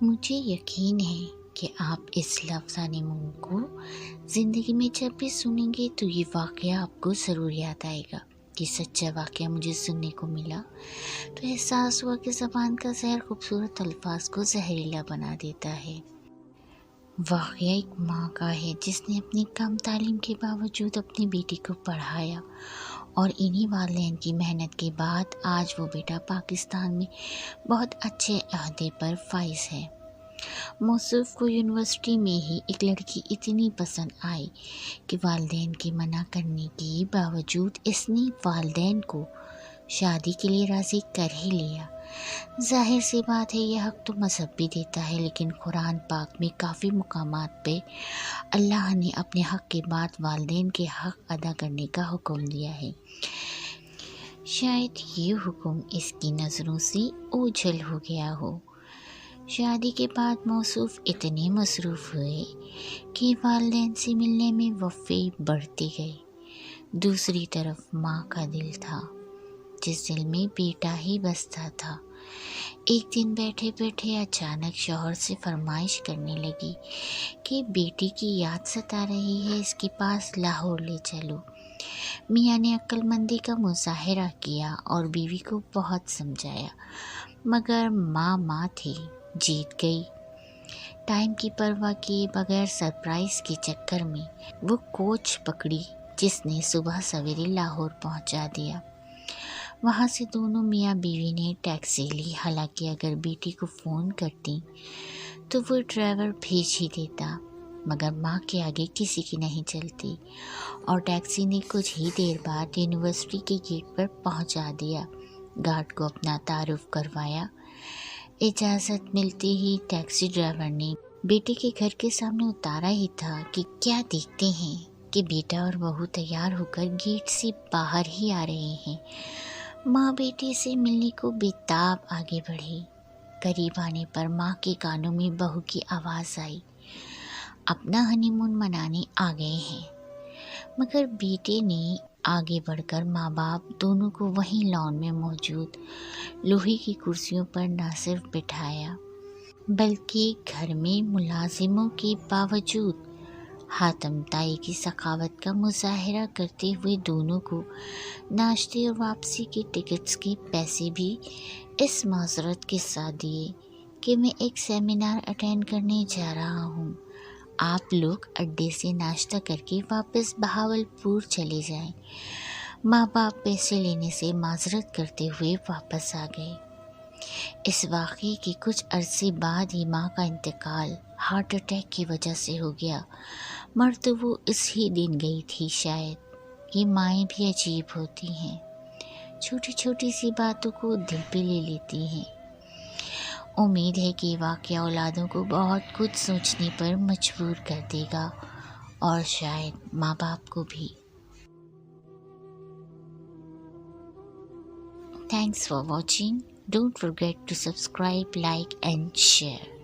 मुझे यकीन है कि आप इस लफ्ज़-ए-नूम को ज़िंदगी में जब भी सुनेंगे तो ये वाक़या आपको ज़रूर याद आएगा कि सच्चा वाक़या मुझे सुनने को मिला तो एहसास हुआ कि ज़बान का ज़हर खूबसूरत अल्फाज को जहरीला बना देता है। वाक़या एक माँ का है जिसने अपनी कम तालीम के बावजूद अपनी बेटी को पढ़ाया और इन्हीं वालिदैन की मेहनत के बाद आज वो बेटा पाकिस्तान में बहुत अच्छे अहदे पर फ़ाइज़ है। मौसूफ़ को यूनिवर्सिटी में ही एक लड़की इतनी पसंद आई कि वालिदैन के मना करने के बावजूद इसने वालिदैन को शादी के लिए राज़ी कर ही लिया। ज़ाहिर सी बात है यह हक़ तो मज़हब भी देता है, लेकिन कुरान पाक में काफ़ी मुकामात पे अल्लाह ने अपने हक़ के बाद वालिदैन के हक़ अदा करने का हुक्म दिया है। शायद ये हुक्म इसकी नज़रों से ओझल हो गया हो। शादी के बाद मौसूफ़ इतने मसरूफ़ हुए कि वालिदैन से मिलने में वफ़े बढ़ती गई। दूसरी तरफ माँ का दिल था जिस दिल में बेटा ही बसता था। एक दिन बैठे बैठे अचानक शौहर से फरमाइश करने लगी कि बेटी की याद सता रही है, इसके पास लाहौर ले चलो। मियाँ ने अक्लमंदी का मुज़ाहिरा किया और बीवी को बहुत समझाया, मगर माँ थी, जीत गई। टाइम की परवाह किए बगैर सरप्राइज़ के चक्कर में वो कोच पकड़ी जिसने सुबह सवेरे लाहौर पहुंचा दिया। वहाँ से दोनों मियाँ बीवी ने टैक्सी ली। हालांकि अगर बेटी को फ़ोन करती तो वो ड्राइवर भेज ही देता, मगर माँ के आगे किसी की नहीं चलती और टैक्सी ने कुछ ही देर बाद यूनिवर्सिटी के गेट पर पहुँचा दिया। गार्ड को अपना तारुफ करवाया। इजाज़त मिलते ही टैक्सी ड्राइवर ने बेटे के घर के सामने उतारा ही था कि क्या देखते हैं कि बेटा और बहू तैयार होकर गेट से बाहर ही आ रहे हैं। माँ बेटे से मिलने को बेताब आगे बढ़ी। करीब आने पर माँ के कानों में बहू की आवाज़ आई, अपना हनीमून मनाने आ गए हैं। मगर बेटे ने आगे बढ़कर माँ बाप दोनों को वहीं लॉन में मौजूद लोहे की कुर्सियों पर न सिर्फ बिठाया बल्कि घर में मुलाजिमों के बावजूद हातम ताई की सखावत का मुजाहिरा करते हुए दोनों को नाश्ते और वापसी के टिकट्स के पैसे भी इस माजरत के साथ दिए कि मैं एक सेमिनार अटेंड करने जा रहा हूँ। आप लोग अड्डे से नाश्ता करके वापस बहावलपुर चले जाएं। माँ बाप पैसे लेने से माजरत करते हुए वापस आ गए। इस वाक़े के कुछ अरसे बाद ही माँ का इंतकाल हार्ट अटैक की वजह से हो गया। मर तो वो इसी दिन गई थी शायद। ये माएँ भी अजीब होती हैं, छोटी छोटी सी बातों को दिल पे ले लेती हैं। उम्मीद है कि वाक़या औलादों को बहुत कुछ सोचने पर मजबूर कर देगा और शायद माँ बाप को भी। Thanks for watching. Don't forget to subscribe, like and share.